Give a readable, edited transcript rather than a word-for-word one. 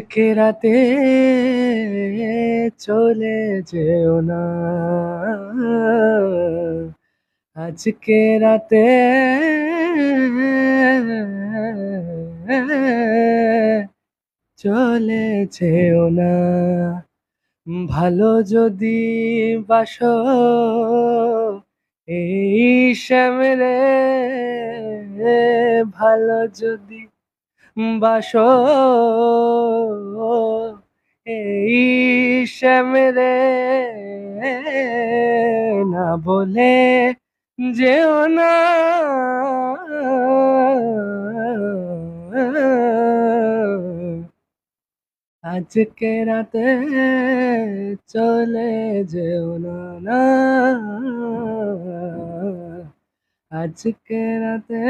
আজকে রাতে চলে যেও না, আজকে রাতে চলে যেও না। ভালো যদি বাসো এই শ্যামরে, ভালো যদি বাসো এই শ্যামরে, না বলে যেও না, আজকে রাতে চলে যেও না, না, আজকে রাতে